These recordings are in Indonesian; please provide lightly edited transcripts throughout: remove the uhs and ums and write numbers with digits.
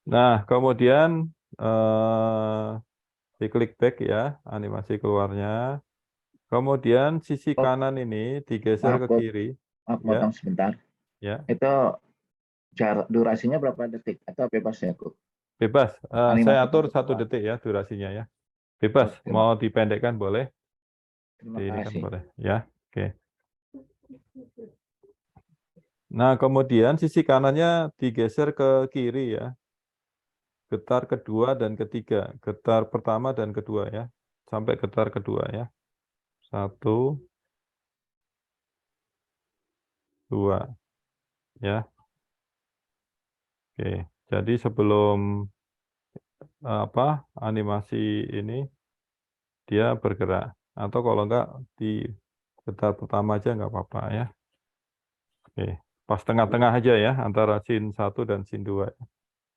Nah, kemudian diklik back ya, animasi keluarnya. Kemudian sisi Oh, kanan ini digeser maaf, ke Bob. kiri, Maaf, ya, potong sebentar. ya, Itu durasinya berapa detik atau bebas ya, Bob? bebas. Saya Animasi atur satu 1 detik ya durasinya ya, bebas. Oke, Mau dipendekkan boleh, terima ini kan kasih. boleh, ya. Oke. Nah, kemudian sisi kanannya digeser ke kiri ya, getar kedua dan ketiga, getar pertama dan kedua ya, sampai getar kedua ya. 1, 2, ya. Oke. Jadi sebelum apa animasi ini dia bergerak, atau kalau enggak di getar pertama aja nggak apa-apa ya. Oke. Pas tengah-tengah aja ya, antara scene 1 dan scene 2.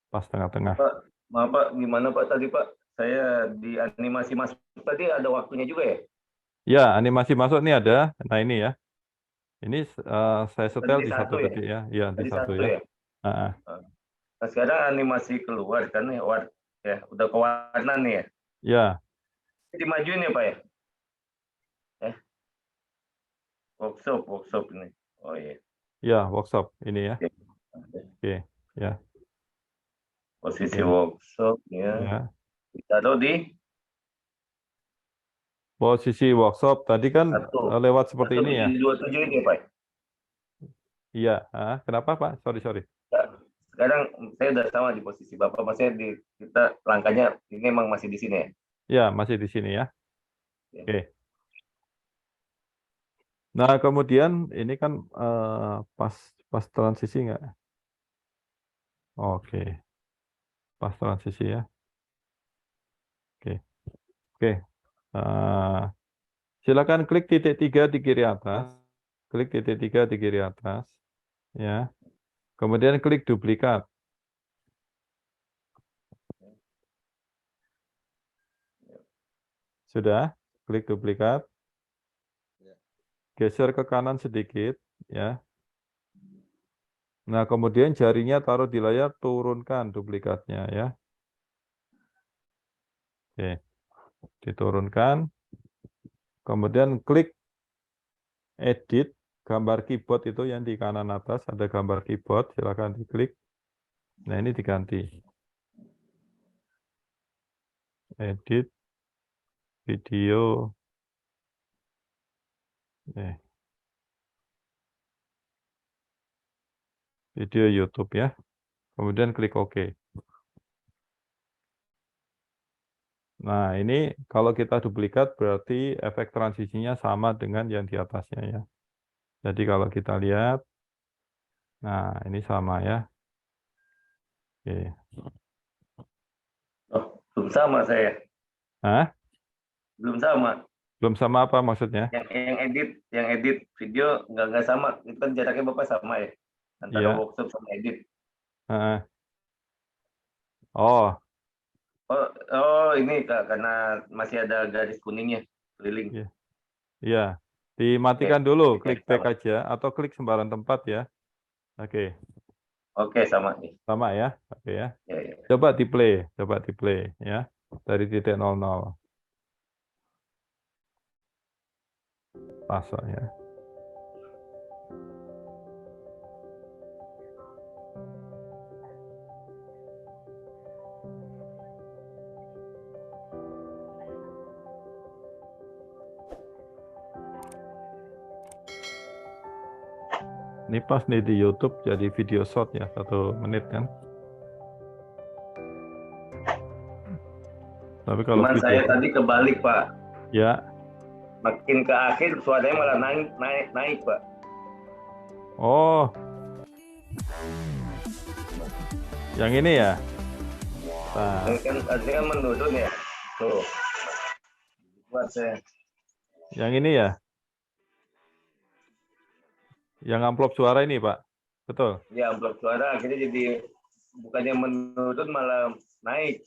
Pas tengah-tengah. Pak, maaf Pak, gimana Pak tadi Pak? Saya di animasi masuk tadi ada waktunya juga ya? Ya, animasi masuk nih ada. Nah ini ya. Ini saya setel Tadi di 1 satu ya? detik ya. Iya, di Tadi 1 satu ya. ya? Ah, ah. Nah sekarang animasi keluar kan nih, ya udah ke warna nih ya. Ya, Dimajuin ya Pak ya? Eh, workshop ini. Oh iya. ya workshop ini ya. Oke. Oke, ya, Posisi oke, workshop ya. ya. Ditaruh di Posisi workshop tadi kan lewat seperti ini ya. 1727 ini ya Pak. Iya, kenapa Pak? Sorry. Ya, sekarang saya udah sama di posisi Bapak, maksudnya kita langkahnya ini memang masih di sini ya. Ya, masih di sini ya. Ya. Oke. Nah, kemudian ini kan pas transisi nggak? Oke, pas transisi ya. Oke, oke. Eh, silakan klik titik 3 di kiri atas. Klik titik 3 di kiri atas. Ya. Kemudian klik duplikat. Sudah? Klik duplikat. Geser ke kanan sedikit. Ya. Nah, kemudian jarinya taruh di layar, turunkan duplikatnya ya. Oke, diturunkan. Kemudian klik edit, gambar keyboard itu yang di kanan atas, ada gambar keyboard, silakan diklik. Nah, ini diganti. Edit, video. Video YouTube ya. Kemudian klik OK. Nah, ini kalau kita duplikat berarti efek transisinya sama dengan yang di atasnya ya. Jadi kalau kita lihat, nah ini sama ya. Oke. Oh, belum sama saya. Hah? Belum sama. Belum sama apa maksudnya? Yang edit video nggak sama. Itu kan jaraknya Bapak sama ya. Antara Iya. workshop sama edit. Heeh. Oh, Oh, ini Kak, karena masih ada garis kuningnya keliling. iya. Iya. Oke, Dimatikan dulu, klik back sama. aja atau klik sembarang tempat ya. Oke, Oke, sama nih. sama ya. Oke ya. Ya, ya. Coba di play ya. Dari titik 00. Pasok ya. Ini pas nih di YouTube jadi video short ya, 1 menit kan. Tapi kalau Cuman video saya tadi kebalik Pak. ya, Makin ke akhir suaranya malah naik Pak. oh, yang ini ya. Nah, Artinya kan menurun ya. Tuh. Buat saya. yang ini ya. Yang amplop suara ini Pak, betul? Ya, amplop suara akhirnya jadi bukannya menurun malah naik.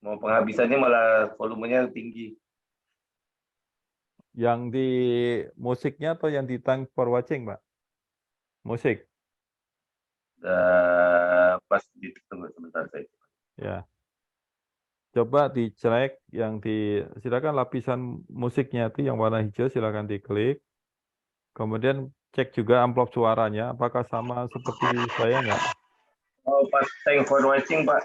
Mau penghabisannya malah volumenya tinggi. Yang di musiknya atau yang di thanks for watching Pak? Musik. Pas ditunggu sebentar saya. Ya. Coba dicek yang silakan lapisan musiknya itu yang warna hijau silakan diklik. Kemudian cek juga amplop suaranya apakah sama seperti saya nggak? Oh, pas thank for watching, Pak.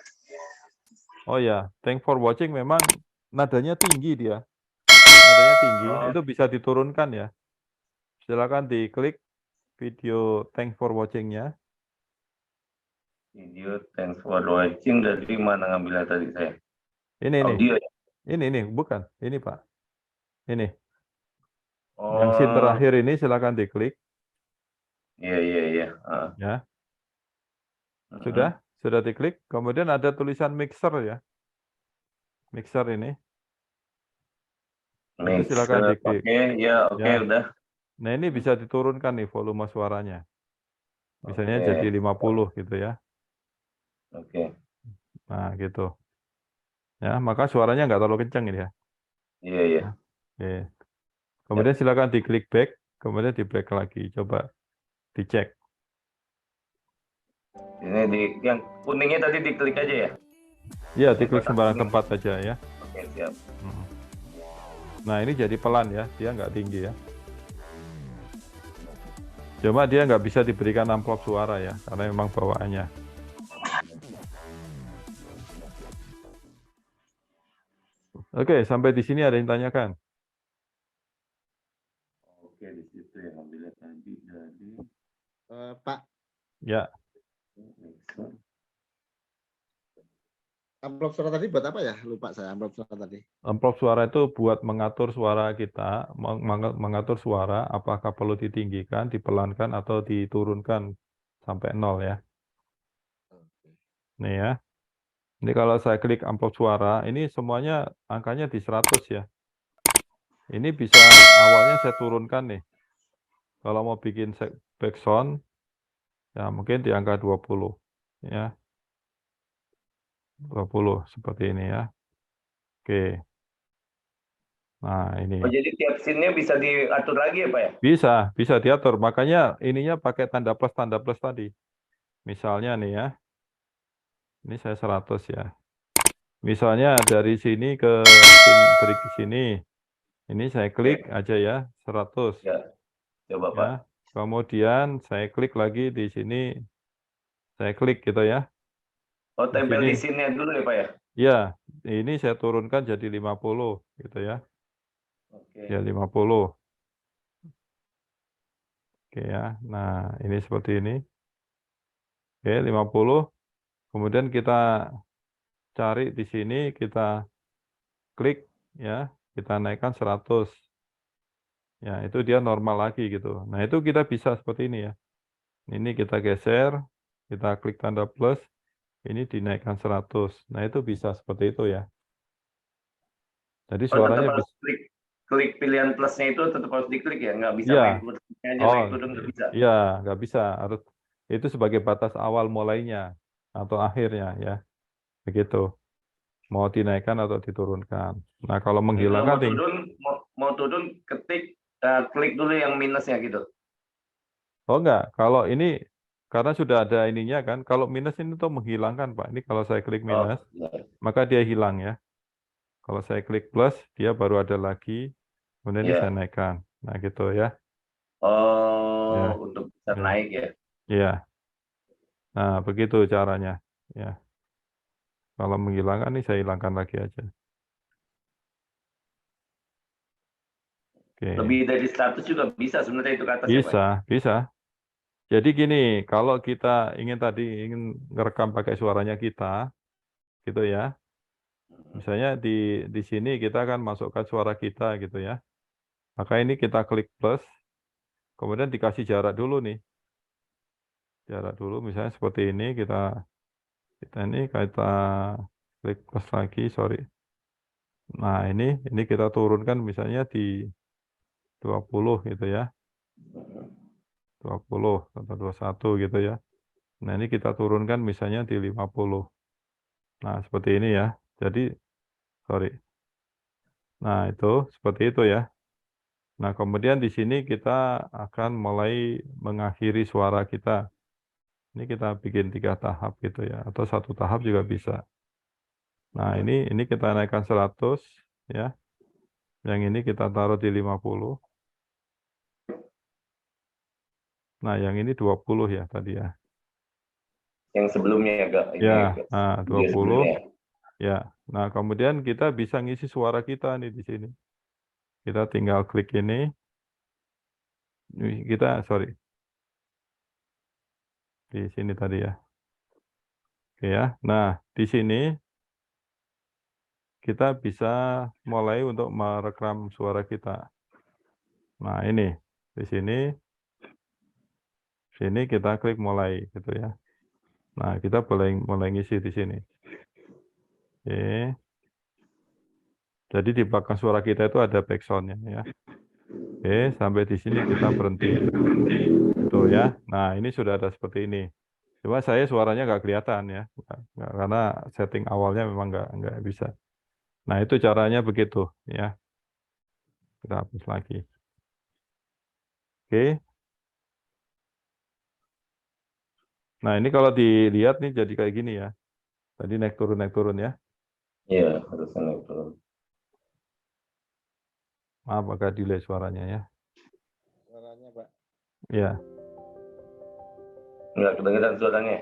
Oh ya, thank for watching memang nadanya tinggi dia. Nadanya tinggi, Oh. itu bisa diturunkan ya. Silakan diklik video thank for watching-nya. Video thanks for watching, dari mana ngambilnya tadi saya? Ini Audio ya? ini bukan, ini Pak. Ini. Oh. Yang scene terakhir ini silakan diklik Iya. ya. Sudah diklik. Kemudian ada tulisan mixer ya. Mixer ini. Itu silakan diklik. Oke, ya, oke, Ya. udah. Nah, ini bisa diturunkan nih volume suaranya. Misalnya jadi 50 gitu ya. Oke. Nah, gitu. Ya, maka suaranya nggak terlalu kencang ini ya. Iya. Oke. Kemudian silakan diklik back, kemudian di back lagi. Coba dicek. Ini yang kuningnya tadi diklik aja ya? Iya, diklik sembarang tempat aja ya. Oke, siap. Nah, ini jadi pelan ya, dia nggak tinggi ya. Cuma dia nggak bisa diberikan amplop suara ya, karena memang bawaannya. Oke, sampai di sini ada yang tanyakan? Oke, di situ yang ambilnya tadi dari Pak, Ya, amplop suara tadi buat apa ya? Lupa saya amplop suara tadi. amplop suara itu buat mengatur suara kita, mengatur suara apakah perlu ditinggikan, dipelankan, atau diturunkan sampai 0 ya. Nih ya. Ini kalau saya klik amplop suara, ini semuanya angkanya di 100 ya. Ini bisa awalnya saya turunkan nih. Kalau mau bikin backsound, ya mungkin di angka 20 ya. 20 seperti ini ya. Oke. Nah, ini. Oh, jadi tiap scene-nya bisa diatur lagi ya, Pak ya? Bisa diatur. Makanya ininya pakai tanda plus tadi. Misalnya nih ya. Ini saya 100 ya. Misalnya dari sini ke break sini. Ini saya klik aja ya, 100. Ya. Coba, Pak. Ya. Kemudian saya klik lagi di sini. Saya klik gitu ya. Oh, tempel sini. di scene-nya dulu ya, Pak ya? Ya, ini saya turunkan jadi 50 gitu ya. Oke. Ya 50. Oke ya. Nah, ini seperti ini. Oke, 50. Kemudian kita cari di sini, kita klik ya, kita naikkan 100. Ya, itu dia normal lagi gitu. Nah, itu kita bisa seperti ini ya. Ini kita geser, kita klik tanda plus, ini dinaikkan 100. Nah, itu bisa seperti itu ya. Jadi Oh, tetap suaranya harus bisa. klik pilihan plusnya itu tetap harus diklik ya? Nggak bisa Iya. main turunnya aja, naik turun nggak bisa? Iya, nggak bisa. Harus itu sebagai batas awal mulainya atau akhirnya ya. Begitu. Mau dinaikkan atau diturunkan. Nah, kalau Kalau menghilangkan mau turun ketik klik dulu yang minusnya gitu. Oh enggak, kalau ini karena sudah ada ininya kan, kalau minus ini tuh menghilangkan Pak. Ini kalau saya klik minus, Ya. maka dia hilang ya. Kalau saya klik plus, dia baru ada lagi, kemudian ini Ya. saya naikkan. Nah gitu ya. Oh, Ya. untuk bisa Ya. naik ya. Iya. Nah begitu caranya. Ya. Kalau menghilangkan ini saya hilangkan lagi aja. Oke. Lebih dari 100 juga bisa sebenarnya itu ke atas ya, Pak? Bisa. Jadi gini, kalau kita ingin ngerekam pakai suaranya kita, gitu ya. Misalnya di sini kita akan masukkan suara kita gitu ya. Maka ini kita klik plus, kemudian dikasih jarak dulu nih. Jarak dulu misalnya seperti ini, kita klik plus lagi, sorry. Nah, ini kita turunkan misalnya di 20 gitu ya. 20 atau 21 gitu ya. Nah, ini kita turunkan misalnya di 50. Nah, seperti ini ya. Jadi, sorry. Nah, itu seperti itu ya. Nah, kemudian di sini kita akan mulai mengakhiri suara kita. Ini kita bikin 3 tahap gitu ya, atau 1 tahap juga bisa. Nah, ini kita naikkan 100 ya. Yang ini kita taruh di 50. Nah, yang ini 20 ya tadi ya. Yang sebelumnya agak ini Ya, agak nah, dia 20 sebelumnya. ya. Nah, kemudian kita bisa ngisi suara kita nih di sini. Kita tinggal klik ini. Sorry, di sini tadi ya. Oke ya. Nah, di sini kita bisa mulai untuk merekam suara kita. Nah, ini di sini kita klik mulai gitu ya. Nah, kita boleh mulai ngisi di sini. Oke. Jadi di belakang suara kita itu ada backsound-nya ya. Oke, sampai di sini kita berhenti. Tuh ya. Nah, ini sudah ada seperti ini. Cuma saya suaranya nggak kelihatan ya, karena setting awalnya memang nggak bisa. Nah, itu caranya begitu ya. Kita hapus lagi. Oke. Nah, ini kalau dilihat nih jadi kayak gini ya. Tadi naik turun ya. Iya, harusnya naik turun. Maaf agak delay suaranya ya. Suaranya, Pak. Iya, Nggak kedengeran suaranya.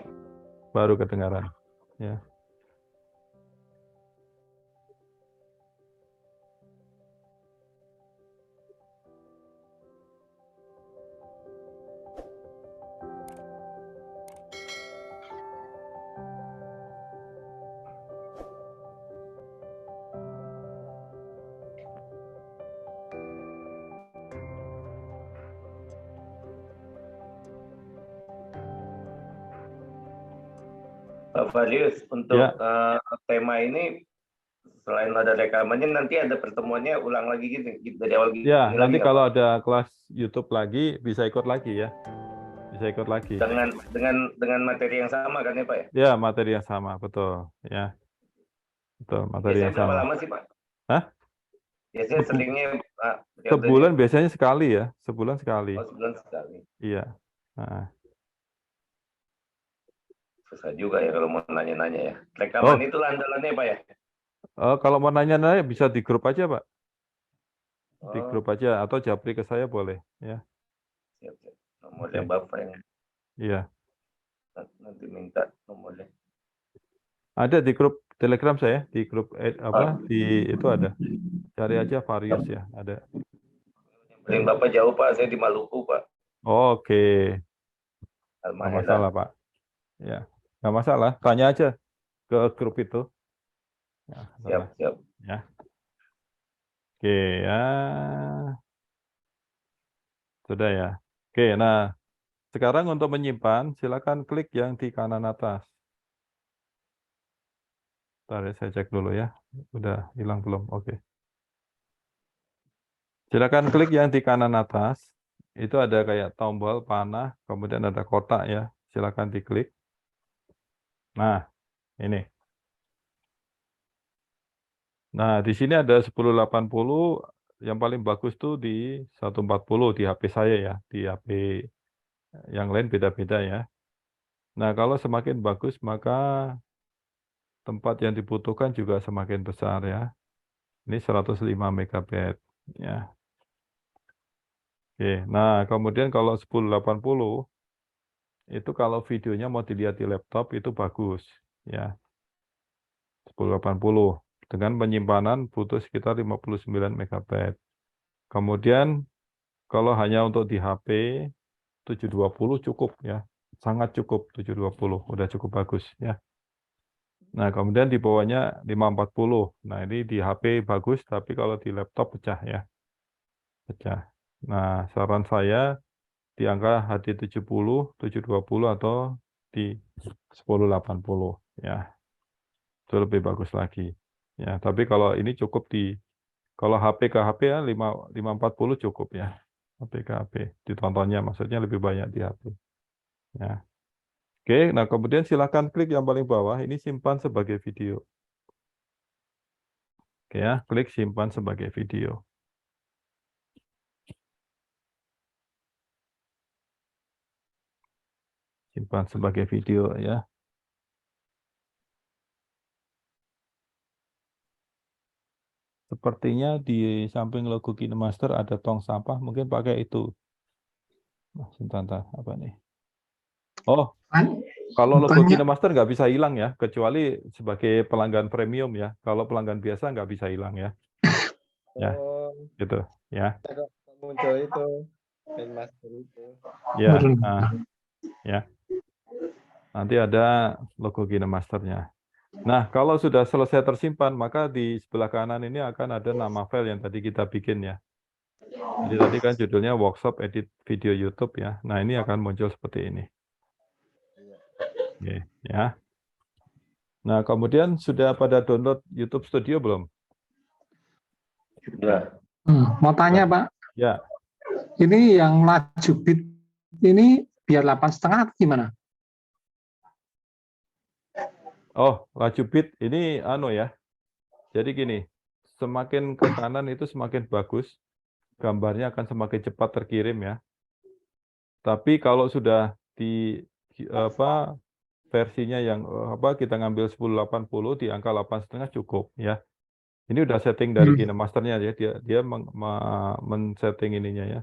baru kedengaran. Ya. Pak Farius, untuk Ya. tema ini selain ada rekamannya nanti ada pertemuannya ulang lagi gitu dari awal gini Ya, nanti lagi ya, kalau Pak? ada kelas YouTube lagi bisa ikut lagi ya. Bisa ikut lagi. Dengan materi yang sama kan ya, Pak ya? Ya, materi yang sama, betul. Ya, betul, materi Biasanya yang berapa sama. lama sih, Pak? Hah? Biasanya seringnya periodenya? Sebulan biasanya sekali ya, sebulan sekali. Oh, sebulan sekali. Iya. Nah. Susah juga ya kalau mau nanya-nanya ya. Rekaman Oh, itu andalannya, Pak ya? kalau mau nanya-nanya bisa di grup aja, Pak. Di Oh, grup aja atau japri ke saya boleh, ya. siap. Nomornya Oke. Bapak yang Iya. nanti minta nomornya. Ada di grup Telegram saya, di grup itu ada. Cari aja Varius ya, ada. Paling Bapak jauh, Pak. Saya di Maluku, Pak. Oke, nggak Halmahera. masalah, Pak. Ya, nggak masalah. Tanya aja ke grup itu. Ya, salah. Siap. Ya. Oke, ya. Sudah ya. Oke, nah sekarang untuk menyimpan, silakan klik yang di kanan atas. Bentar ya, saya cek dulu ya. Udah hilang belum? Oke. Silakan klik yang di kanan atas. Itu ada kayak tombol panah, kemudian ada kotak ya. Silakan diklik. Nah, ini. Nah, di sini ada 1080, yang paling bagus tuh di 140 di HP saya ya. Di HP yang lain beda-beda ya. Nah, kalau semakin bagus maka tempat yang dibutuhkan juga semakin besar ya. Ini 105 MB ya. Oke, nah kemudian kalau 1080 itu kalau videonya mau dilihat di laptop itu bagus ya. 1080 dengan penyimpanan butuh sekitar 59 MB. Kemudian kalau hanya untuk di HP 720 cukup ya. Sangat cukup 720, udah cukup bagus ya. Nah, kemudian di bawahnya 540. Nah, ini di HP bagus tapi kalau di laptop pecah ya. Pecah. Nah, saran saya di angka HD70, 720 atau di 1080 ya. Itu lebih bagus lagi. Ya, tapi kalau ini cukup kalau HP ke HP ya 540 cukup ya. HP ke HP. Ditontonnya maksudnya lebih banyak di HP. Ya. Oke, nah kemudian silakan klik yang paling bawah ini simpan sebagai video. Oke ya, klik simpan sebagai video. Simpan simpan sebagai video ya. Sepertinya di samping logo KineMaster ada tong sampah, mungkin pakai itu. Nah, sebentar, apa nih? Oh, kalau logo KineMaster nggak bisa hilang ya, kecuali sebagai pelanggan premium ya. Kalau pelanggan biasa nggak bisa hilang ya. Ya, Oh, gitu ya. kok muncul itu KineMaster itu. Ya, nah, ya. Nanti ada logo KineMasternya. Nah, kalau sudah selesai tersimpan, maka di sebelah kanan ini akan ada nama file yang tadi kita bikin ya. Jadi tadi kan judulnya workshop edit video YouTube ya. Nah, ini akan muncul seperti ini. Oke, ya. Nah, kemudian sudah pada download YouTube Studio belum? Sudah. Mau tanya Pak, Ya. ini yang laju bit ini biar 8,5 atau gimana? Oh, laju bit ini ya. Jadi gini, semakin ke kanan itu semakin bagus. Gambarnya akan semakin cepat terkirim ya. Tapi kalau sudah di versinya yang kita ngambil 1080 di angka 8,5 cukup ya. Ini udah setting dari KineMasternya ya, dia men-setting ininya ya.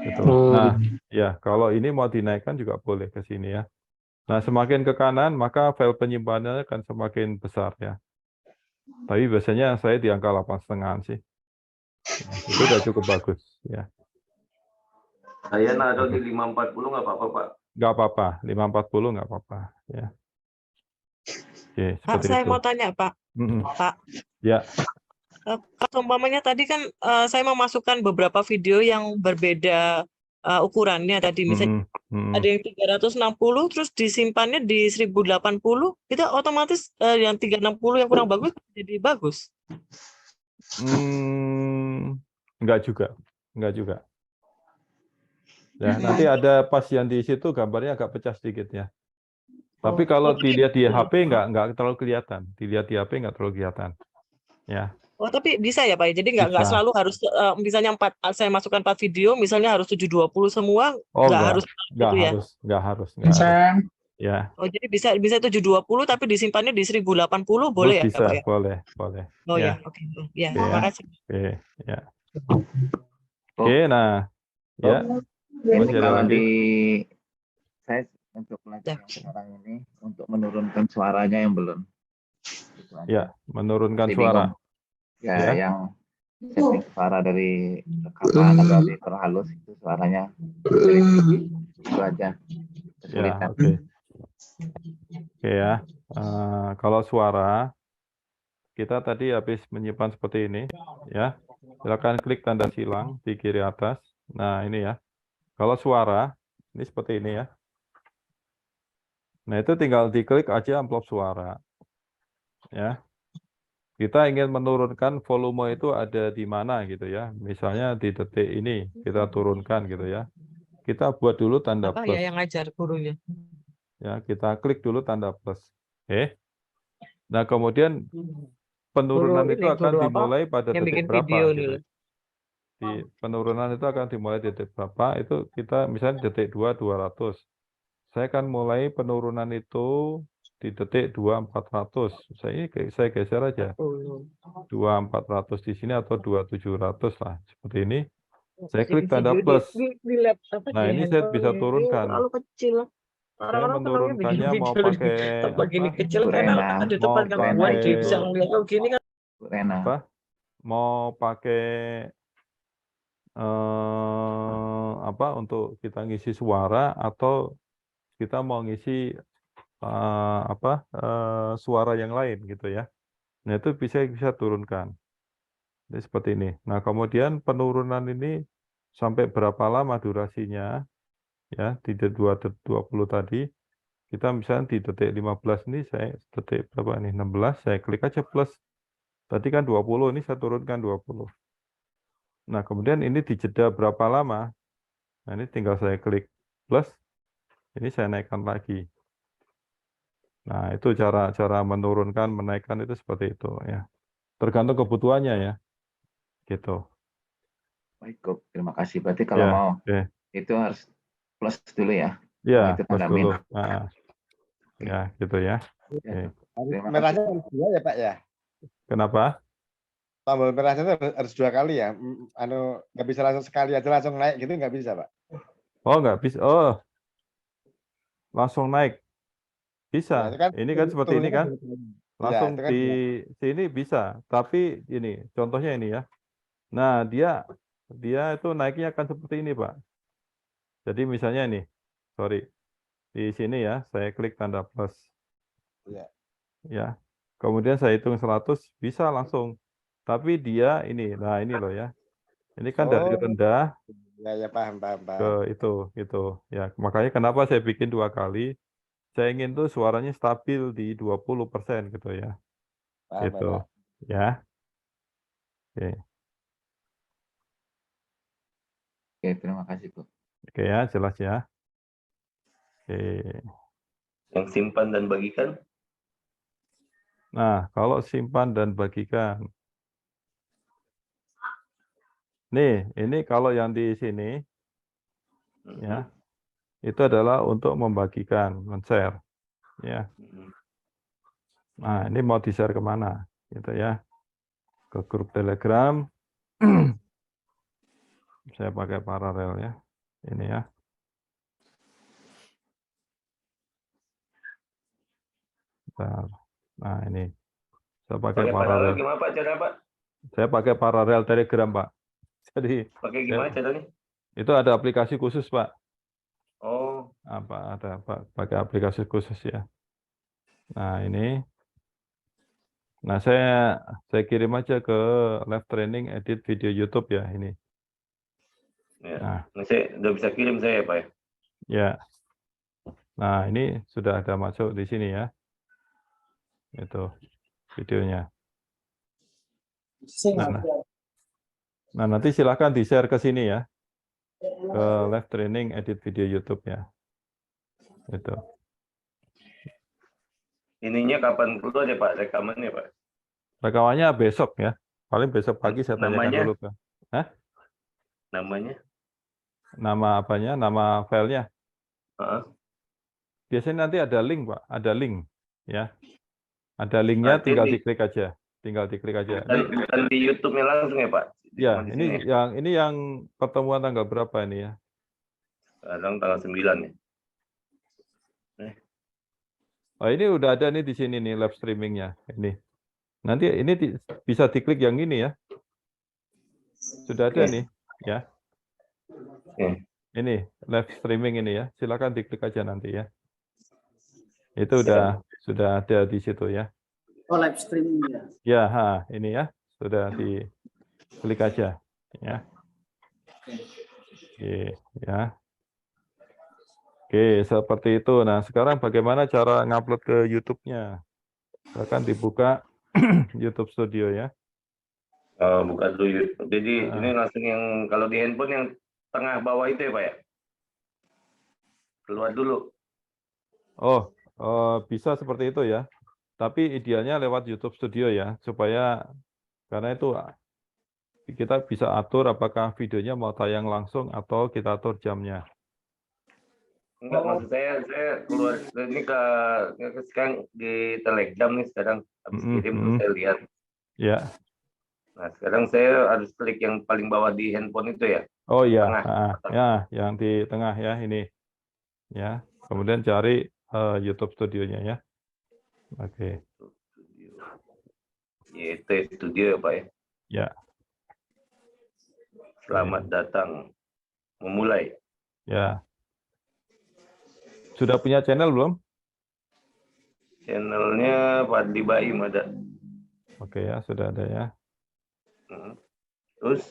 Gitu. Nah, ya kalau ini mau dinaikkan juga boleh ke sini ya. Nah, semakin ke kanan maka file penyimpanannya akan semakin besar ya. Tapi biasanya saya di angka 8,5 sih. Ya, itu udah cukup bagus ya. Saya naruh di 540 nggak apa-apa, Pak? Nggak apa-apa, 540 nggak apa-apa ya. Oke, Pak, seperti saya itu. mau tanya, Pak. Pak, Ya. umpamanya tadi kan saya memasukkan beberapa video yang berbeda ukurannya tadi. Misalnya ada yang 360, terus disimpannya di 1080, itu otomatis yang 360 yang kurang bagus jadi bagus. Enggak juga. Ya, nanti ada pas yang di situ gambarnya agak pecah sedikit ya. Tapi kalau dilihat di HP nggak terlalu kelihatan. Dilihat di HP nggak terlalu kelihatan. Ya. Oh, tapi bisa ya, Pak? Jadi nggak Bisa. selalu harus misalnya saya masukkan 4 video, misalnya harus 720 semua, Oh, nggak harus nggak gitu ya? harus. Ya. Oh, jadi bisa 720 tapi disimpannya di 1080 boleh ya, Bisa, Pak ya? boleh. Oh Ya. ya, oke. Ya, Oke, terima ya. kasih. Oke, ya. Oke, nah. Ya. Ini Masih ada kalau lagi? saya untuk pelajar yang sekarang ini untuk menurunkan suaranya yang belum. Gitu aja. Ya, menurunkan Masih suara. bingung. Ya, Ya. yang setting suara dari rekaman atau dari perhalus itu suaranya itu aja Ya, kesulitan. oke. Oke ya. Kalau suara kita tadi habis menyimpan seperti ini ya. Silakan klik tanda silang di kiri atas. Nah, ini ya. Kalau suara ini seperti ini ya. Nah, itu tinggal diklik aja amplop suara. Ya. Kita ingin menurunkan volume itu ada di mana gitu ya. Misalnya di detik ini kita turunkan gitu ya. Kita buat dulu tanda Apa plus. ya yang ngajar gurunya? Ya, kita klik dulu tanda plus. Oke. Nah, kemudian penurunan itu akan dimulai pada yang detik bikin berapa video gitu. nih. Di penurunan itu akan dimulai di detik berapa, itu kita misalnya detik 2 200. Saya akan mulai penurunan itu di detik 2 400. Saya geser aja. 2 400 di sini atau 2 700 lah. Seperti ini. Saya klik tanda plus. Nah, ini saya bisa turunkan. Terlalu kecil. Saya Orang-orang tenangnya bikin menurunkannya mau video pakai tempat gini kecil Bu karena Rena, di depan mau gangguan pakai dia bisa ngeliat oh gini kan. Bu Rena. apa? Mau pakai apa untuk kita ngisi suara atau kita mau ngisi suara yang lain gitu ya. Nah, itu bisa turunkan. Jadi seperti ini. Nah, kemudian penurunan ini sampai berapa lama durasinya ya di 20 tadi. Kita misalnya di detik 15 ini saya detik berapa nih? 16 saya klik aja plus. Tadi kan 20 ini saya turunkan 20. Nah, kemudian ini dijeda berapa lama? Nah, ini tinggal saya klik plus, ini saya naikkan lagi. Nah, itu cara menurunkan, menaikkan itu seperti itu ya. Tergantung kebutuhannya ya. Gitu. Baik, terima kasih. Berarti kalau Ya, mau oke. itu harus plus dulu ya. Ya, itu plus tanda dulu. min. Ya, gitu ya. Ya. Oke. Terima Merahnya harus 2 ya Pak ya? Kenapa? Tombol merahnya itu harus 2 kali ya? Nggak bisa langsung sekali aja langsung naik gitu nggak bisa Pak? Oh, nggak bisa. Oh, langsung naik. Ya, Bisa. itu kan Ini kan seperti ini turunnya kan. dua kali. Ya, Langsung itu kan di 2. sini bisa. Tapi ini, contohnya ini ya. Nah, dia itu naiknya akan seperti ini, Pak. Jadi misalnya ini, sorry. Di sini ya, saya klik tanda plus. Ya. Ya. Kemudian saya hitung 100, bisa langsung. Tapi dia ini, nah ini loh ya. Ini kan dari Oh, rendah ya paham. ke itu. Ya, makanya kenapa saya bikin 2 kali. Saya ingin tuh suaranya stabil di 20% gitu ya. Paham Itu. Pak. Ya. Oke. Oke, terima kasih Bu. Oke ya, jelas ya. Oke. Yang simpan dan bagikan. Nah, kalau simpan dan bagikan. Nih, ini kalau yang di sini ya, itu adalah untuk membagikan, men-share ya. Nah, ini mau di-share kemana? Gitu ya. Ke grup Telegram. Saya pakai paralel ya. Ini ya. Bentar. Nah, ini. Saya pakai Pakai paralel paralel. gimana Pak cara Pak? Saya pakai paralel Telegram, Pak. Jadi Pakai gimana caranya? itu ada aplikasi khusus, Pak. Oh, Ada Pak, pakai aplikasi khusus ya. Nah, ini. Nah, saya kirim aja ke live training edit video YouTube ya ini. ya. Nah, Nah, saya udah bisa kirim saya Pak ya. ya. Nah, ini sudah ada masuk di sini ya. Itu videonya. Nah, nanti silakan di-share ke sini ya. Ke live training edit video YouTube ya. Itu. Ininya kapan keluar ya Pak rekamannya Pak? Rekamannya besok ya. Paling besok pagi saya tanyakan Namanya? dulu ke. Hah? Namanya? Nama apanya? Nama filenya. Heeh. Biasanya nanti ada link, Pak. Ada link ya. Ada linknya, Nanti tinggal diklik aja. Tinggal diklik aja. bukan di YouTube-nya langsung ya Pak? Ya, Cuma di sini ya? ini yang pertemuan tanggal berapa ini ya? Sekarang tanggal 9 ya. Oh, ini udah ada nih di sini nih live streamingnya. Ini. Nanti ini bisa diklik yang ini ya. Sudah ada nih, ya. Ini live streaming ini ya. Silakan diklik aja nanti ya. Itu sudah ada di situ ya. Oh, live streaming ya. Ya, ini ya. Sudah diklik aja ya. Oke, ya. Oke, seperti itu. Nah, sekarang bagaimana cara ngupload ke YouTube-nya? Silakan dibuka YouTube Studio ya. Buka dulu YouTube. Jadi ini langsung yang kalau di handphone yang tengah bawah itu ya Pak ya? Keluar dulu. Oh, bisa seperti itu ya. Tapi idealnya lewat YouTube Studio ya, supaya karena itu kita bisa atur apakah videonya mau tayang langsung atau kita atur jamnya. Enggak, maksud saya keluar ini ke sekarang di Telegram nih sekarang habis kirim terus saya lihat. Ya. Nah, sekarang saya harus klik yang paling bawah di handphone itu ya. Oh iya, Tengah. ya, yang di tengah ya ini. Ya, kemudian cari YouTube Studionya ya. Oke. YT Studio ya Pak ya. Ya. Selamat datang. Memulai. Ya. Sudah punya channel belum? Channelnya Fadli Baim ada. Oke ya, sudah ada ya. Terus?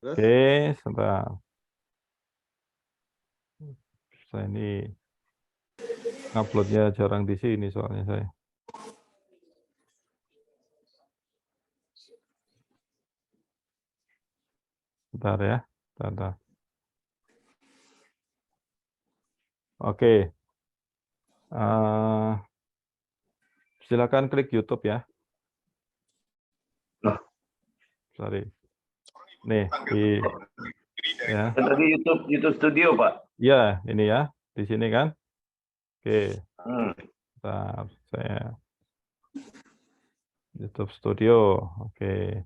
Oke, sebentar. Saya ini uploadnya jarang di sini soalnya saya. Bentar ya, bentar. Oke. Silakan klik YouTube ya. Sorry. Nih, ya. Tadi YouTube Studio Pak. Ya, ini ya. Di sini kan? Oke, Hmm. bentar, saya YouTube Studio. Oke.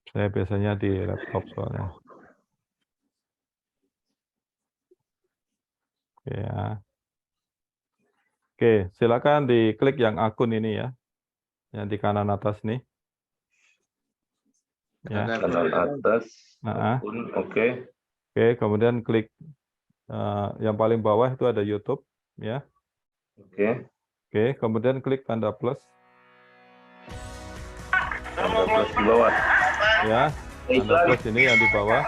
Saya biasanya di laptop soalnya. Oke ya. Oke, silakan diklik yang akun ini ya. Yang di kanan atas nih. Ya. Kanan atas, Nah, akun, oke. oke, kemudian klik yang paling bawah itu ada YouTube ya. Oke. Oke, kemudian klik tanda plus Tanda plus di bawah. ya. Tanda Iklan. plus ini yang di bawah.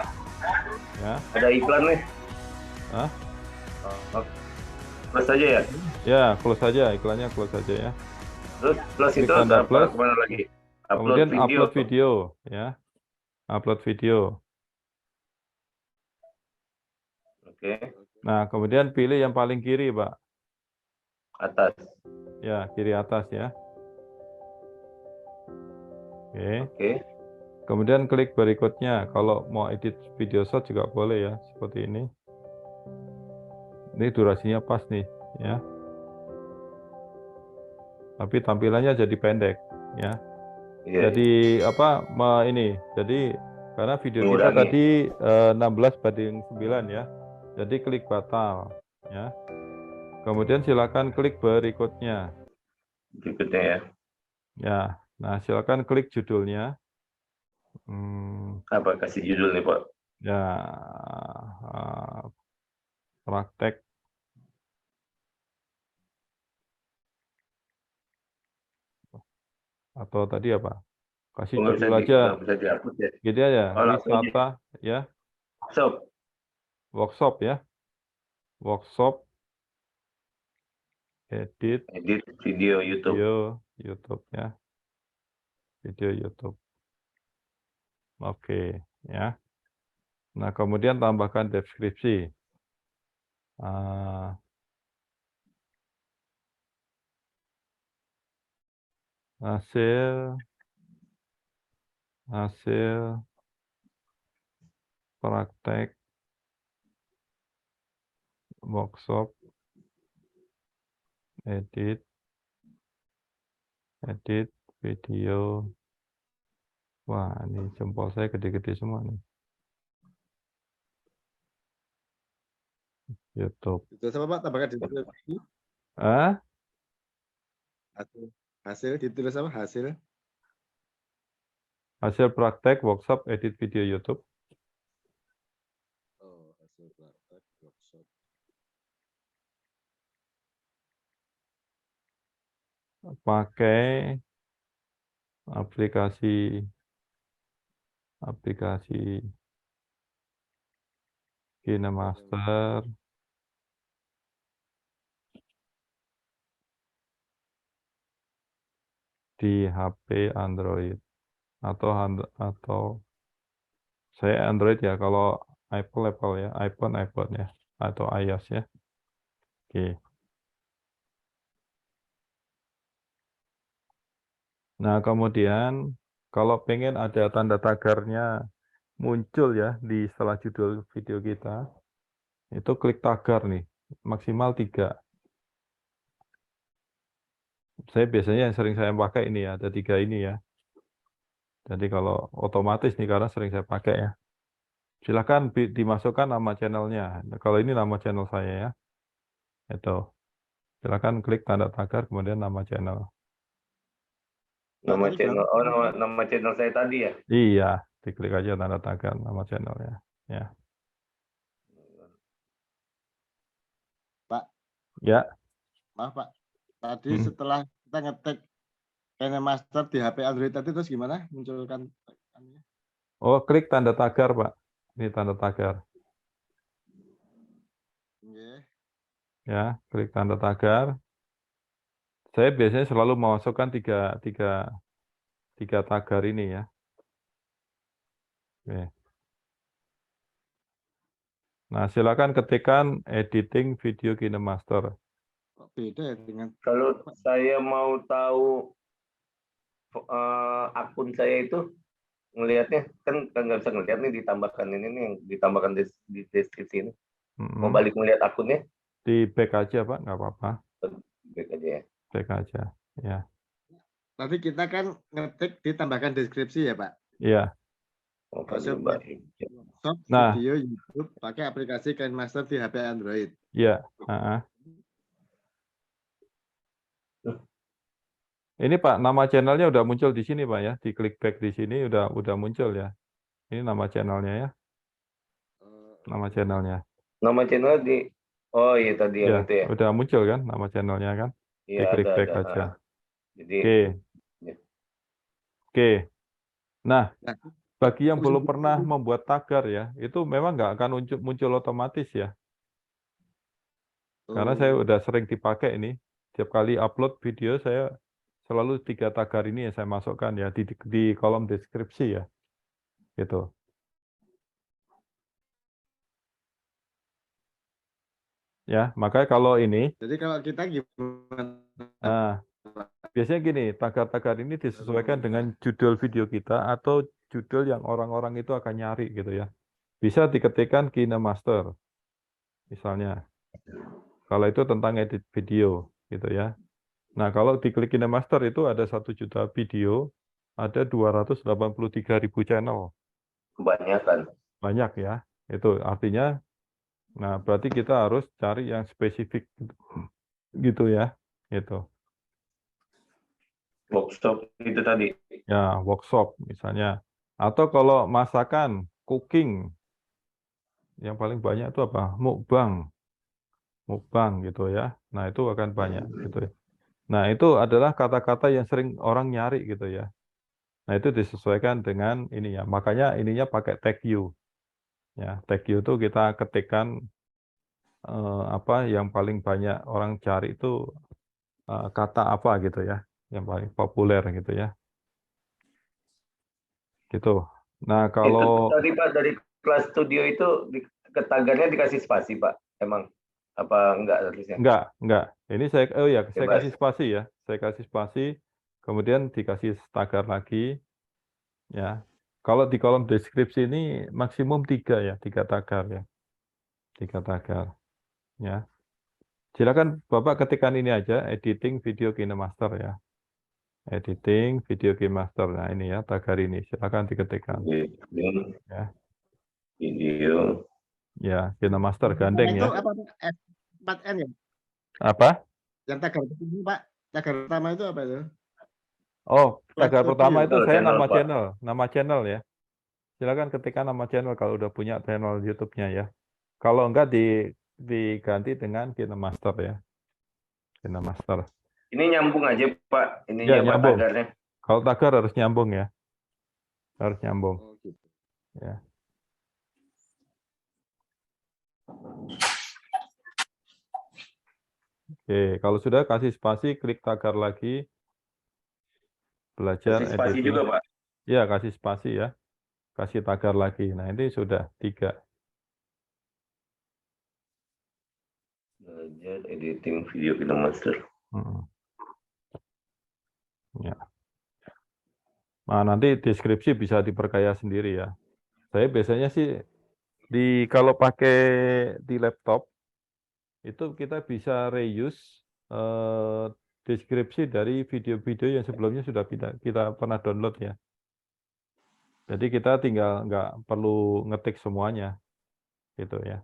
Ya. Ada iklan nih. Hah? Oh. Plus saja ya. Ya, close saja, iklannya close saja ya. Terus plus Klik itu tanda apa? plus. Kemana lagi? Kemudian Upload video. upload video ya. Upload video. Oke. Nah, kemudian pilih yang paling kiri, Pak. Atas. Ya, kiri atas ya. Oke. Oke. Kemudian klik berikutnya. Kalau mau edit video short juga boleh ya, seperti ini. Ini durasinya pas nih, ya. Tapi tampilannya jadi pendek, ya. Iya. Jadi apa? Ini. Jadi karena video kita Mengurangi. tadi 16:9 ya. Jadi klik batal, ya. Kemudian silakan klik berikutnya. Berikutnya ya. Ya. Nah, silakan klik judulnya. Apa kasih judul nih, Pak? Ya, praktek atau tadi apa? Kasih Nggak judul bisa aja, nggak bisa dihapus ya. gitu aja. Oh, langsung aja. Wisata, ya, Sob. workshop ya, workshop, edit Edit video YouTube. video YouTube ya, video YouTube. Oke, ya. Nah, kemudian tambahkan deskripsi. Hasil praktek workshop edit video. Wah, ini jempol saya gede-gede semua nih. YouTube. Itu sama Pak, tambahkan ditulis. Hasil ditulis apa? Hasil. Hasil praktek workshop edit video YouTube. Oh, hasil praktek workshop. Pakai aplikasi KineMaster di HP Android atau saya Android ya, kalau Apple ya, iPhone ya, atau iOS ya. Oke. Nah, kemudian kalau pengen ada tanda tagarnya muncul ya di setelah judul video kita, itu klik tagar nih, maksimal 3. Saya biasanya yang sering saya pakai ini ya, ada 3 ini ya. Jadi kalau otomatis nih, karena sering saya pakai ya. Silakan dimasukkan nama channelnya. Nah, kalau ini nama channel saya ya. Itu. Silakan klik tanda tagar, kemudian nama channel. Nama channel. Oh, nama channel saya tadi ya. Iya, diklik aja tanda tagar nama channelnya. Ya. Pak. Ya. Maaf Pak. Tadi setelah kita ngetik KineMaster di HP Android tadi, terus gimana munculkan? Oh, klik tanda tagar, Pak. Ini tanda tagar. Ya, klik tanda tagar. Saya biasanya selalu memasukkan tiga tagar ini ya. Oke. Nah, silakan ketikkan editing video KineMaster. Beda ya dengan kalau saya mau tahu akun saya itu ngelihatnya kan nggak bisa ngelihat nih, ditambahkan ini nih yang ditambahkan di deskripsi ini. Mau balik ngelihat akunnya, Di back aja Pak, nggak apa-apa. baik aja ya. Back aja. Ya. Nanti kita kan ngetik ditambahkan deskripsi ya Pak. Iya. Oh, Masuk Mbak. Shop Nah. video YouTube pakai aplikasi KineMaster di HP Android. Iya. Ini Pak, nama channelnya udah muncul di sini Pak ya. Di klik back di sini udah muncul ya. Ini nama channelnya ya. Nama channelnya. Nama channel di, oh iya tadi yang Ya, itu ya. udah muncil kan nama channelnya kan. Iya, Diklik back ada. aja. Jadi, ya. Oke. Nah, Nah, bagi yang belum pernah membuat tagar ya, itu memang nggak akan muncul otomatis ya. Karena saya udah sering dipakai ini. Setiap kali upload video saya selalu 3 tagar ini yang saya masukkan ya di kolom deskripsi ya. Gitu. Ya, makanya kalau ini, jadi kalau kita gimana? nah, biasanya gini, tagar-tagar ini disesuaikan dengan judul video kita atau judul yang orang-orang itu akan nyari gitu ya. Bisa diketikkan KineMaster, misalnya. Kalau itu tentang edit video gitu ya. Nah, kalau diklik KineMaster itu ada 1 juta video, ada 283.000 channel. Kebanyakan. Banyak ya. Itu artinya, nah berarti kita harus cari yang spesifik gitu ya. Gitu. Workshop itu tadi. Ya, workshop misalnya. Atau kalau masakan, cooking, yang paling banyak itu apa? Mukbang. Mukbang gitu ya. Nah, itu akan banyak gitu ya. Nah, itu adalah kata-kata yang sering orang nyari gitu ya. Nah, itu disesuaikan dengan ini ya. Makanya ininya pakai tag you. Ya, tag you itu kita ketikkan apa yang paling banyak orang cari itu kata apa gitu ya, yang paling populer gitu ya. Gitu. Nah, kalau Itu tadi Pak dari kelas studio itu tagarnya dikasih spasi Pak. Emang apa enggak harusnya? enggak. Ini saya saya Bebas. kasih spasi ya. Saya kasih spasi, kemudian dikasih tagar lagi ya. Kalau di kolom deskripsi ini maksimum 3 ya, 3 tagar ya. 3 tagar ya. Silakan Bapak ketikkan ini aja, editing video KineMaster ya. Editing video KineMaster. Nah, ini ya tagar ini. Silakan diketikkan. Ya. Video. Ya, KineMaster gandeng Itu ya. apa? 4N ya? Apa? Yang tagar pertama Pak, tagar pertama itu apa itu? Oh, tagar Studio. pertama itu saya Channel, nama Pak. nama channel ya. Silakan ketikkan nama channel kalau udah punya channel YouTube-nya ya. Kalau enggak diganti dengan KineMaster ya. KineMaster. Ini nyambung aja Pak. Ini Ya, Pak nyambung. tagarnya. Kalau tagar harus nyambung ya. Harus nyambung. Oh, gitu. Ya. Oke, kalau sudah kasih spasi, klik tagar lagi. Belajar Kasih spasi editing. juga Pak. Ya, kasih spasi ya. Kasih tagar lagi. Nah, ini sudah 3. Belajar editing video KineMaster. Ya. Nah, nanti deskripsi bisa diperkaya sendiri ya. Saya biasanya sih kalau pakai di laptop itu kita bisa reuse deskripsi dari video-video yang sebelumnya sudah kita pernah download ya. Jadi kita tinggal nggak perlu ngetik semuanya, gitu ya.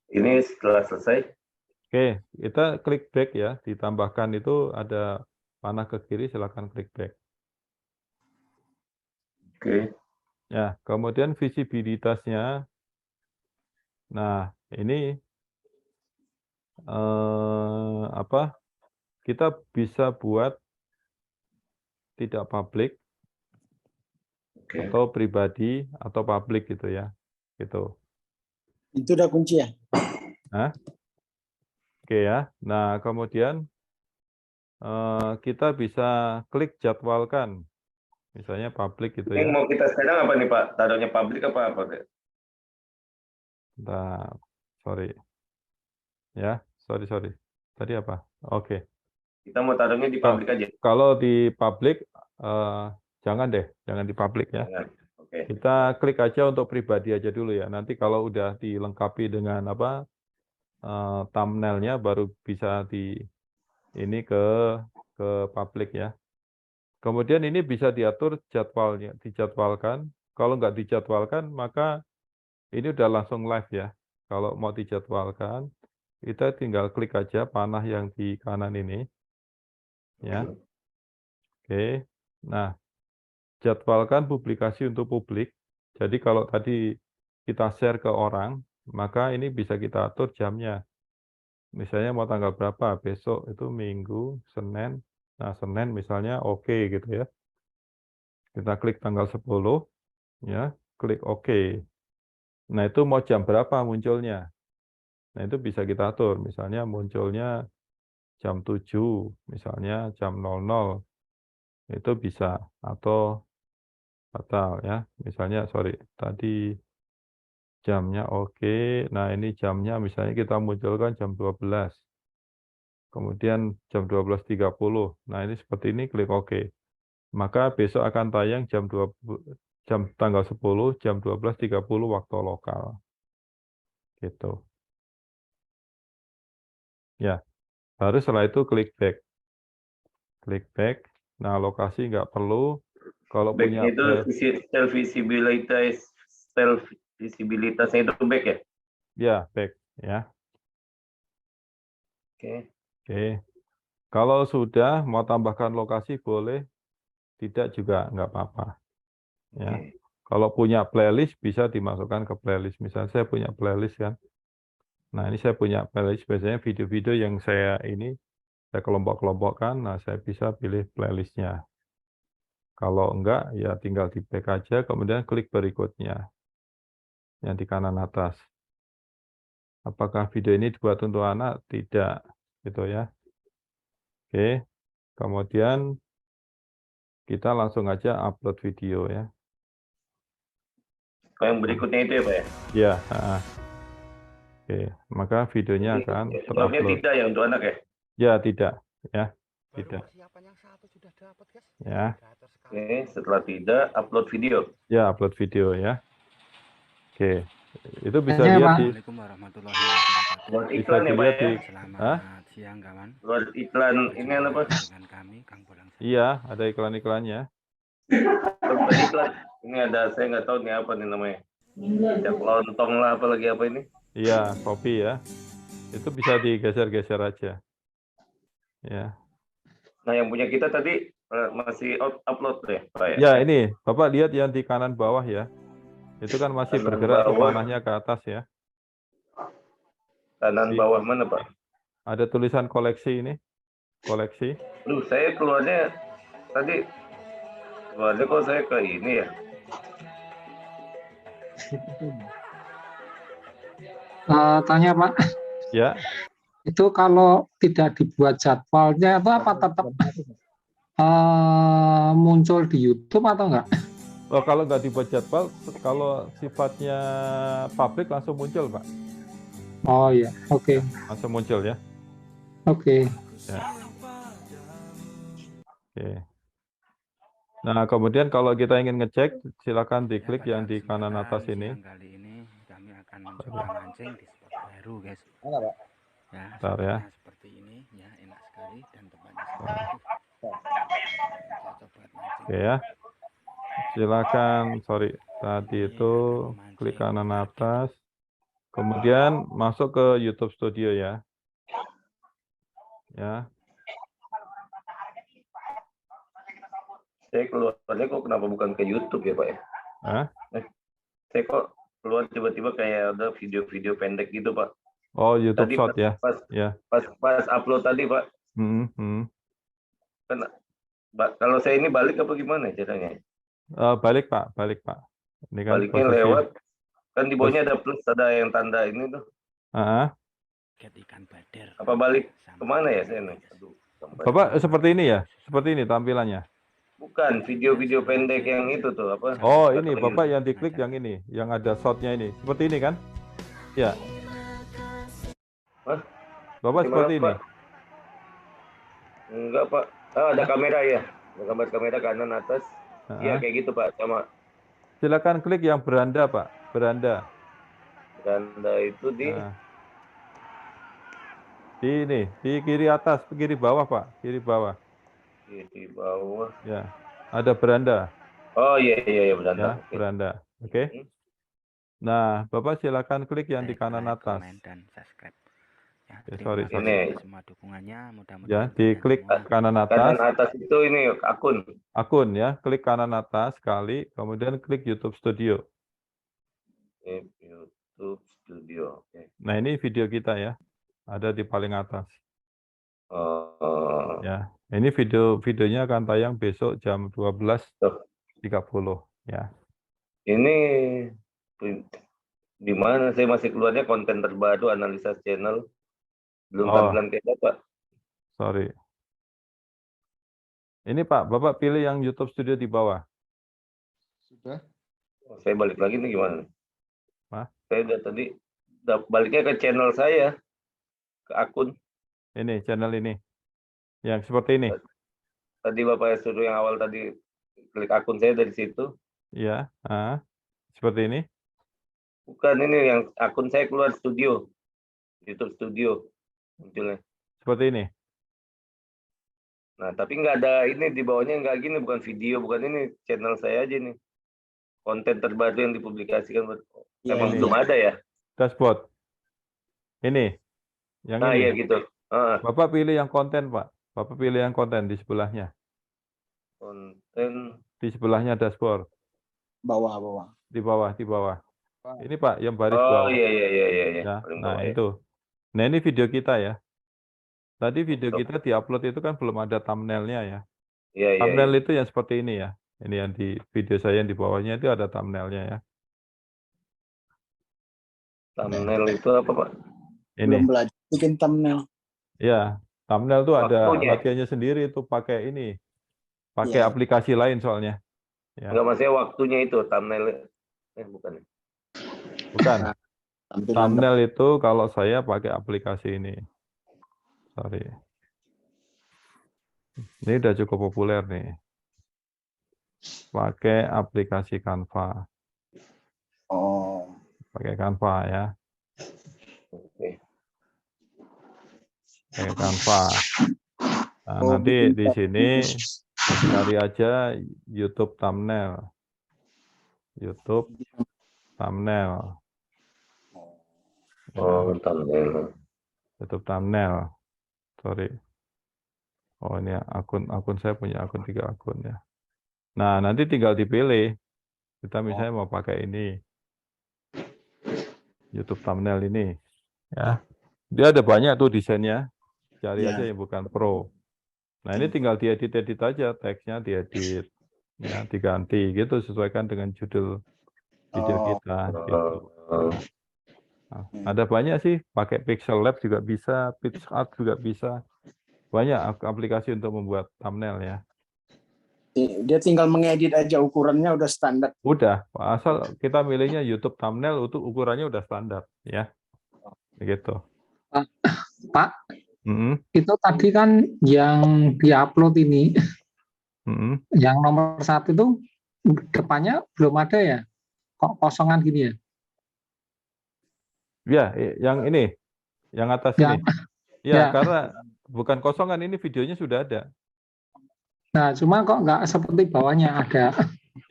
Ini setelah selesai. Oke, kita klik back ya. Ditambahkan itu ada panah ke kiri, silakan klik back. Oke. Ya, kemudian visibilitasnya. Nah, ini apa? Kita bisa buat tidak publik atau pribadi atau publik gitu ya. Gitu. Itu udah kunci ya? Nah, oke ya. Nah, kemudian kita bisa klik jadwalkan. Misalnya publik gitu Yang ya. mau kita sekarang apa nih Pak? Taruhnya publik apa? Bentar, sorry. Ya, sorry. Tadi apa? Oke. Kita mau taruhnya di publik aja. Kalau di publik, jangan deh, jangan di publik ya. Jangan. Oke. Kita klik aja untuk pribadi aja dulu ya. Nanti kalau udah dilengkapi dengan apa thumbnailnya, baru bisa ini ke publik ya. Kemudian ini bisa diatur jadwalnya, dijadwalkan. Kalau nggak dijadwalkan, maka ini udah langsung live ya. Kalau mau dijadwalkan, kita tinggal klik aja panah yang di kanan ini. Ya. Oke. Nah, jadwalkan publikasi untuk publik. Jadi kalau tadi kita share ke orang, maka ini bisa kita atur jamnya. Misalnya mau tanggal berapa, besok itu Minggu, Senin. Nah, Senin misalnya oke gitu ya. Kita klik tanggal 10, ya, klik oke. Nah, itu mau jam berapa munculnya. Nah, itu bisa kita atur. Misalnya munculnya jam 7, misalnya jam 00. Itu bisa. Atau batal ya. Misalnya, sorry, tadi jamnya oke. Nah, ini jamnya misalnya kita munculkan jam 12. Kemudian jam 12.30. Nah, ini seperti ini, klik oke. Maka besok akan tayang jam tanggal 10, jam 12.30 waktu lokal. Gitu. Ya, baru setelah itu klik back. Klik back. Nah, lokasi nggak perlu. Kalau punya Back itu self-visibilitasnya itu back ya? ya, back ya. Oke. Oke. Kalau sudah mau tambahkan lokasi boleh, tidak juga nggak apa-apa. Ya. Oke. Kalau punya playlist bisa dimasukkan ke playlist. Misalnya saya punya playlist kan. Nah, ini saya punya playlist, biasanya video-video yang saya kelompok-kelompokkan. Nah, saya bisa pilih playlistnya. Kalau enggak, ya tinggal di back aja, kemudian klik berikutnya. Yang di kanan atas. Apakah video ini dibuat untuk anak? Tidak. Gitu ya. Oke. Kemudian kita langsung aja upload video ya. Yang berikutnya itu ya Pak ya? Ya. Oke. Maka videonya akan Sebabnya terupload. tidak ya untuk anak ya? Ya, tidak. Ya, tidak. Ya. Oke, setelah tidak, upload video. Ya, upload video ya. Oke. Itu bisa Kayaknya, lihat Pak. di Assalamualaikum warahmatullahi wabarakatuh. Buat bisa iklan ya Pak dilihat ya? di Selamat siang kawan. Buat iklan ini apa? Dengan kami Kang Bolang. Iya, ada iklan-iklannya. Buat iklan. Ini ada, saya nggak tahu nih apa nih namanya. Cak lontong lah, apalagi apa ini? Iya, kopi ya. Itu bisa digeser-geser aja. Ya. Nah yang punya kita tadi masih upload ya Pak ya? Ya, ini Bapak lihat yang di kanan bawah ya. Itu kan masih Kanan bergerak tuh bawah. panahnya ke atas ya. Kanan bawah mana Pak? Ada tulisan koleksi ini. Koleksi. Duh, saya keluarnya tadi kok saya ke ini ya? Tanya Pak, Ya. itu kalau tidak dibuat jadwalnya itu apa tetap muncul di YouTube atau enggak? Oh, kalau nggak dibuat jadwal, kalau sifatnya publik langsung muncul, Pak. Oh iya, oke. Langsung muncul ya. Oke. Ya. Oke. Nah, kemudian kalau kita ingin ngecek, silakan diklik yang di kanan atas ini. Kali ini kami akan mencoba mancing di spot baru guys. Mana, Pak? Ya, Bentar ya. spotnya seperti ini ya, enak sekali dan tempatnya seperti itu. Cocok buat mancing. Oke ya. Silakan, sorry, tadi itu klik kanan atas. Kemudian masuk ke YouTube Studio ya. Ya. Saya keluarnya kok kenapa bukan ke YouTube ya Pak ya? Hah? Saya kok keluar tiba-tiba kayak ada video-video pendek gitu Pak. Oh, YouTube Tadi Short ya. pas, Ya. pas upload tadi Pak. Kan, kalau saya ini balik apa gimana caranya? Balik Pak, balik Pak. Ini kan Baliknya posisi. lewat, kan di bawahnya ada plus, ada yang tanda ini tuh. Ikan badar. Apa balik kemana ya saya nih? Aduh, sampai. Bapak seperti ini ya? Seperti ini tampilannya? Bukan, video-video pendek yang itu tuh apa? Oh, ini Bapak yang diklik yang ini, yang ada shotnya ini. Seperti ini kan? Ya. Hah? Bapak Gimana, seperti ini. Pak? Enggak, Pak. Ah, ada kamera ya. Ada gambar kamera kanan atas. Iya, kayak gitu, Pak. Sama Silakan klik yang beranda, Pak. Beranda. beranda itu di Nah, di kiri atas, kiri bawah, Pak. Kiri bawah. di bawah. Ya. Ada beranda. Oh iya iya beranda. Ya, Oke. beranda. Oke. Nah, Bapak silakan klik yang di kanan like, atas. komen, dan subscribe. Ya, Ya, terima kasih Ini. atas semua dukungannya. Ya, Mudah-mudahan diklik semua kanan Kanan atas. atas itu ini akun. Akun ya, klik kanan atas sekali, kemudian klik YouTube Studio. YouTube Studio. Oke. Nah, ini video kita ya. Ada di paling atas. Ya, ini videonya akan tayang besok jam 12.30 ya. Ini di mana saya masih keluarnya konten terbaru analisa channel. Belum tampilan kayak apa? Sorry. Ini Pak, Bapak pilih yang YouTube Studio di bawah. Sudah. Saya balik lagi nih gimana? Hah? Saya udah tadi baliknya ke channel saya, ke akun. Ini channel ini. Yang seperti ini. Tadi Bapak suruh yang awal tadi klik akun saya dari situ. Iya, seperti ini. Bukan ini yang akun saya keluar studio. YouTube Studio munculnya. Seperti ini. Nah, tapi nggak ada ini di bawahnya nggak gini, bukan video, bukan ini channel saya aja nih. Konten terbaru yang dipublikasikan. Memang belum ada ya? Dashboard. Ini. Yang Nah, ini. iya gitu. Bapak pilih yang konten, Pak. Bapak pilih yang konten di sebelahnya. Konten. Di sebelahnya dashboard. Bawah. Di bawah. Ini Pak, yang baris bawah. Oh iya. Ya, nah itu. Nah ini video kita ya. Tadi video kita diupload itu kan belum ada thumbnailnya ya. Iya. Thumbnail itu yang seperti ini ya. Ini yang di video saya yang di bawahnya itu ada thumbnailnya ya. Thumbnail itu apa Pak? Ini. Belum belajar bikin thumbnail. Ya, thumbnail itu ada Waktunya. latihannya sendiri itu pakai ini. Pakai aplikasi lain soalnya. Ya. Enggak, maksudnya waktunya itu thumbnail. Bukan. Bukan. Thumbnail itu kalau saya pakai aplikasi ini. Sorry. Ini udah cukup populer nih. Pakai aplikasi Canva. Pakai Canva ya. Oke. Pakai Canva. Nah, nanti di sini cari aja YouTube thumbnail. YouTube thumbnail. Thumbnail. YouTube thumbnail. Sorry. Oh, ini akun saya punya akun 3 akun ya. Nah, nanti tinggal dipilih. Kita misalnya mau pakai ini. YouTube thumbnail ini. Ya. Dia ada banyak tuh desainnya. Cari aja yang bukan pro. Nah, ini tinggal diedit-edit aja, teksnya diedit. Ya, diganti gitu sesuaikan dengan judul video kita gitu. Nah, ada banyak sih, pakai Pixel Lab juga bisa, PixArt juga bisa. Banyak aplikasi untuk membuat thumbnail ya. Dia tinggal mengedit aja, ukurannya udah standar. Udah, asal kita milihnya YouTube thumbnail untuk ukurannya udah standar ya. Begitu. Pak, itu tadi kan yang diupload ini, yang nomor 1 itu depannya belum ada ya? Kok kosongan gini ya? Ya, yang ini, yang atas ini. Ya, karena bukan kosongan, ini videonya sudah ada. Nah, cuma kok nggak seperti bawahnya ada.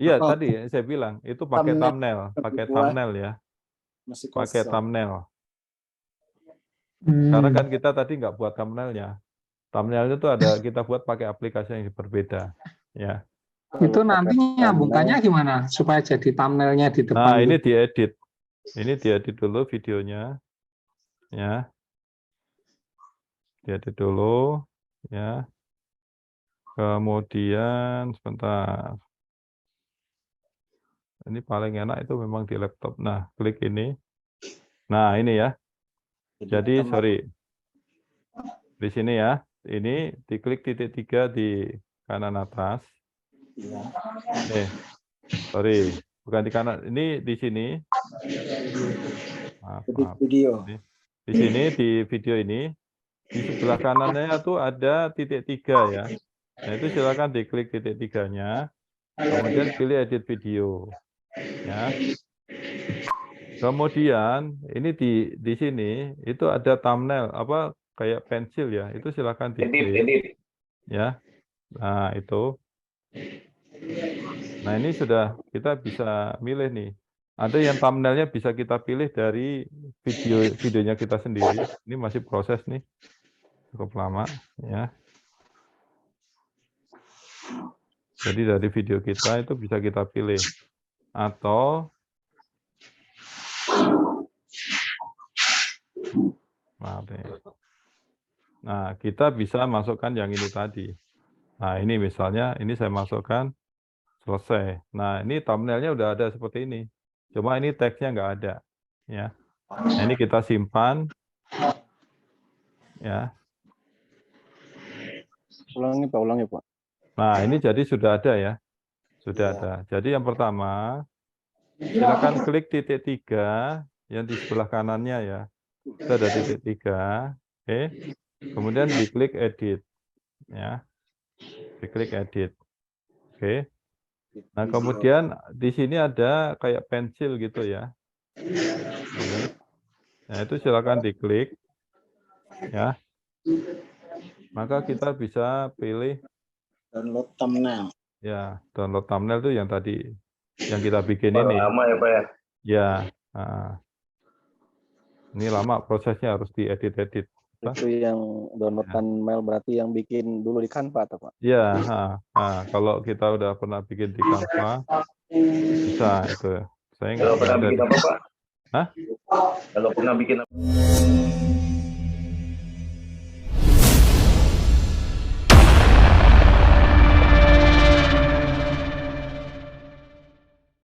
Iya, tadi saya bilang, itu pakai thumbnail ya. Pakai thumbnail. Karena kan kita tadi nggak buat thumbnailnya. Thumbnailnya itu ada kita buat pakai aplikasi yang berbeda. Ya. Itu nanti nyambungkannya gimana supaya jadi thumbnailnya di depan? Nah, ini diedit. Ini diedit dulu videonya. Ya. Diedit dulu. Ya. Kemudian, sebentar. Ini paling enak itu memang di laptop. Nah, klik ini. Nah, ini ya. Jadi, sorry. Di sini ya. Ini diklik titik 3 di kanan atas. Sorry. Bukan di kanan. Ini di sini. Maaf. Video. Di sini, di video ini. Di sebelah kanannya itu ada titik 3 ya. Nah, itu silakan diklik titik 3-nya, kemudian pilih edit video. Ya. Kemudian ini di sini itu ada thumbnail apa kayak pensil ya, itu silakan diklik. Edit. Ya. Nah, itu. Nah, ini sudah kita bisa milih nih. Ada yang thumbnailnya bisa kita pilih dari videonya kita sendiri. Ini masih proses nih. Cukup lama ya. Jadi dari video kita itu bisa kita pilih. Atau nah, kita bisa masukkan yang ini tadi. Nah, ini misalnya, ini saya masukkan, selesai. Nah, ini thumbnailnya udah ada seperti ini. Cuma ini teksnya nggak ada. Ya. Nah, ini kita simpan. Ya. Ulangi Pak. Nah, ini jadi sudah ada ya. Sudah ada. Jadi yang pertama, silakan klik titik 3 yang di sebelah kanannya ya. Itu ada titik 3. Oke. Kemudian diklik edit. Ya. Diklik edit. Oke. Nah, kemudian di sini ada kayak pensil gitu ya. Nah, itu silakan diklik. Ya. Maka kita bisa pilih Download thumbnail. ya, download thumbnail itu yang tadi yang kita bikin ini. Lama ya Pak ya? Ya. Nah. Ini lama prosesnya, harus diedit-edit. Itu yang download thumbnail berarti yang bikin dulu di Canva atau Pak? Ya, nah, kalau kita udah pernah bikin di Canva, bisa itu. Saya nggak Kalau pernah bikin apa Pak? Hah? Kalau pernah bikin apa?